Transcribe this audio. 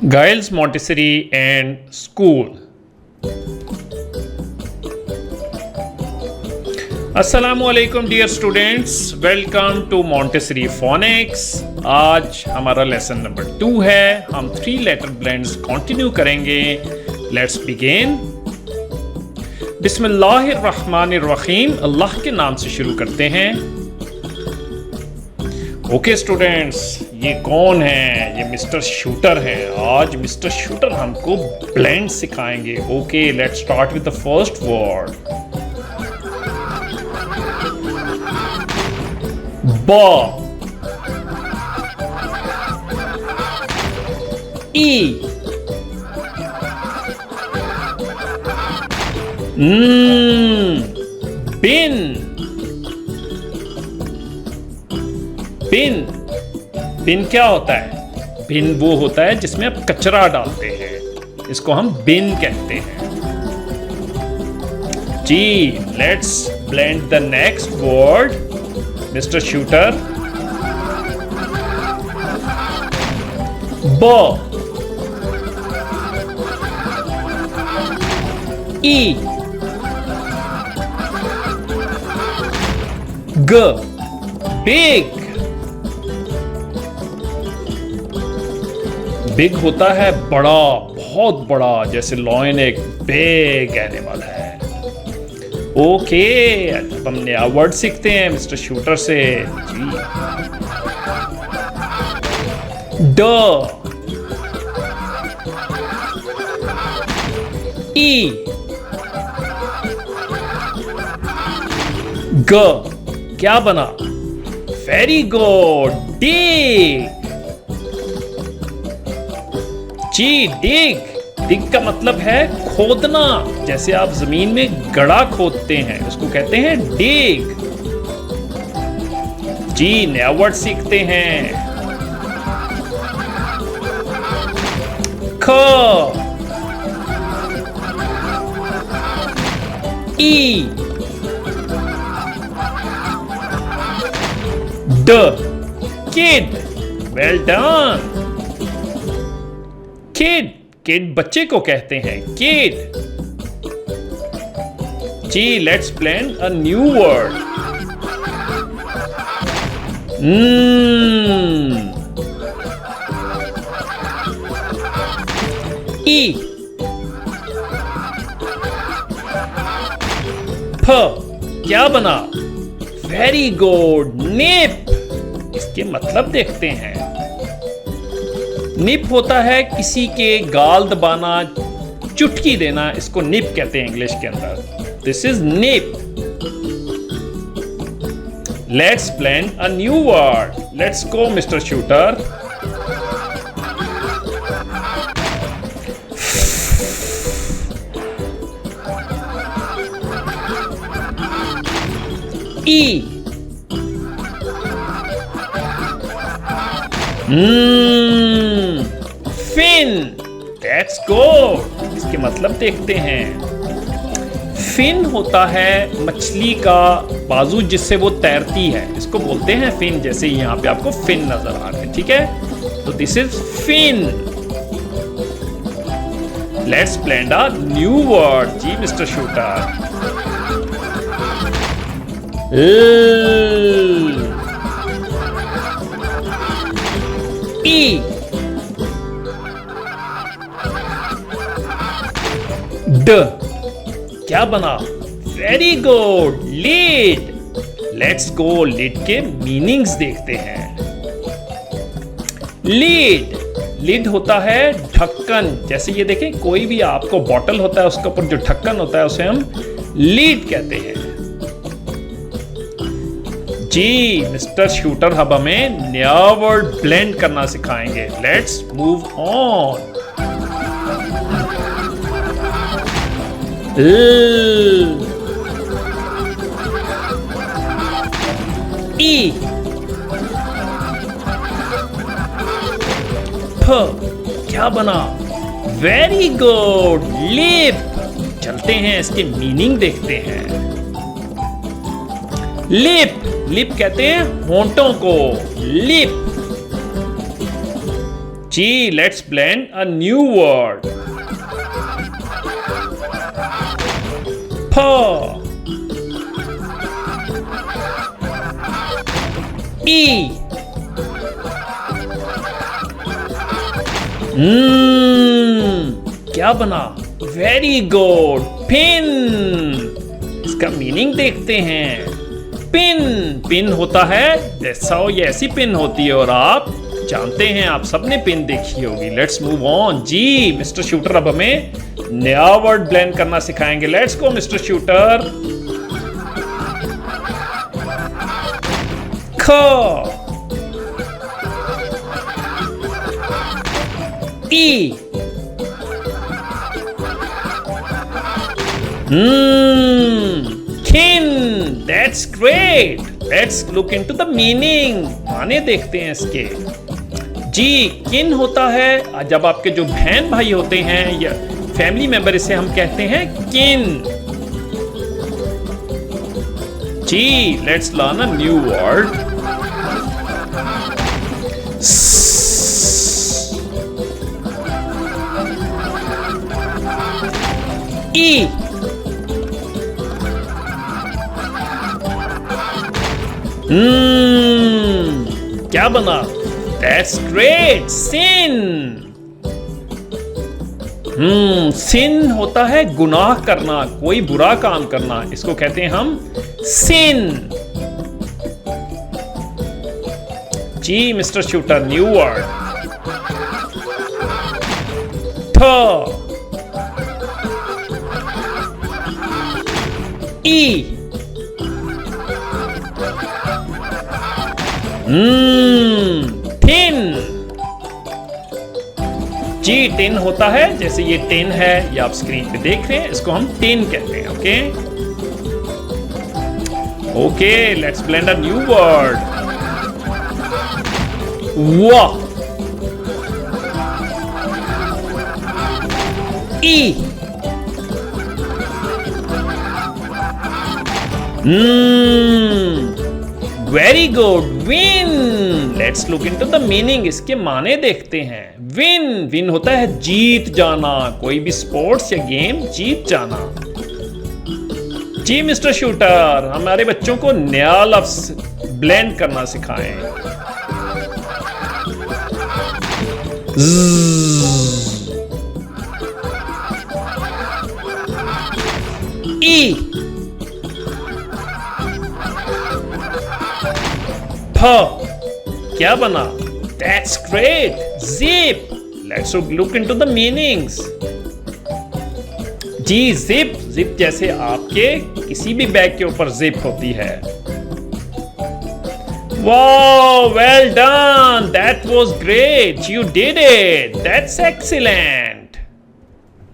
Giles Montessori and School. अस्सलामुअलैकुम dear students, welcome to Montessori Phonics। आज हमारा lesson number 2 है। हम 3 लेटर ब्लेंड्स कंटिन्यू करेंगे। Let's begin. बिस्मिल्लाहिर्रहमानिर्रहीम, अल्लाह के नाम से शुरू करते हैं। ओके स्टूडेंट्स, ये कौन है? ये मिस्टर शूटर है। आज मिस्टर शूटर हमको ब्लेंड सिखाएंगे। Okay, let's start with the first word. बॉ, ई, बिन, बिन। बिन क्या होता है? बिन वो होता है जिसमें आप कचरा डालते हैं, इसको हम बिन कहते हैं। जी, let's blend the next word mister shooter. B, E, ग, बिग। बिग होता है बड़ा, बहुत बड़ा, जैसे लॉयन एक बिग एनिमल है। ओके, अब हम नया वर्ड सीखते हैं मिस्टर शूटर से। जी, ड, ई, ग। क्या बना? वेरी गुड, डिग। जी, डिग। डिग का मतलब है खोदना। जैसे आप जमीन में गड्ढा खोदते हैं, उसको कहते हैं डिग। जी, नया वर्ड सीखते हैं। K, I, D, kid. Well done. Kid, kid बच्चे को कहते हैं, किड। जी, let's blend a new word. I, P. क्या बना? Very good, nip. इसके मतलब देखते हैं। निप होता है किसी के गाल दबाना, चुटकी देना, इसको निप कहते हैं इंग्लिश के अंदर। This is nip. Let's blend a new word. Let's go mister shooter. ई, फिन। Let's go. इसके मतलब देखते हैं। फिन होता है मछली का बाजू जिससे वो तैरती है, इसको बोलते हैं फिन। जैसे यहां पे आपको फिन नजर आ रहे हैं, ठीक है? तो this is fin. Let's blend a new word. जी मिस्टर शूटर। I, D. क्या बना? Very good, lid. Let's go, lid के मीनिंग्स देखते हैं। लिड, लिड होता है ढक्कन। जैसे ये देखें, कोई भी आपको बॉटल होता है, उसके ऊपर जो ढक्कन होता है उसे हम लिड कहते हैं। जी, मिस्टर शूटर अब हमें नया वर्ड ब्लेंड करना सिखाएंगे। Let's move on. E, P. क्या बना? Very good, lip. चलते हैं, इसके मीनिंग देखते हैं। लिप, लिप कहते हैं होंठों को, लिप। जी let's blend a new word. फ. ई. क्या बना? Very good. पिन. इसका मीनिंग देखते हैं. पिन. पिन होता है जैसा हो, ये ऐसी पिन होती है और आप जानते हैं, आप सबने पिन देखी होगी. Let's move on. जी मिस्टर शूटर अब हमें नया वर्ड ब्लेंड करना सिखाएंगे. Let's go mister shooter. ख. ई. Kin. That's great. Let's look into the meaning. माने देखते हैं इसके. जी किन होता है जब आपके जो बहन भाई होते हैं या फैमिली मेंबर, इसे हम कहते हैं किन. जी let's learn a new word. I. क्या बना? That's great. Sin. सिन होता है गुनाह करना, कोई बुरा काम करना, इसको कहते हैं हम सिन. जी मिस्टर शूटर न्यू वर्ड. थ. ई. टिन. जी टिन होता है जैसे ये टिन है, ये आप स्क्रीन पे देख रहे हैं, इसको हम टिन कहते हैं. Okay okay let's blend a new word. वाह. I. Very good. Win. Let's look into the meaning. इसके माने देखते हैं. विन. विन होता है जीत जाना, कोई भी स्पोर्ट्स या गेम जीत जाना. जी मिस्टर शूटर हमारे बच्चों को नया लफ्ज ब्लेंड करना सिखाएं. ई. क्या बना? That's great. Zip. Let's look into the meanings. जी जिप. जिप जैसे आपके किसी भी बैग के ऊपर जिप होती है. Wow, well done. That was great. You did it. That's excellent.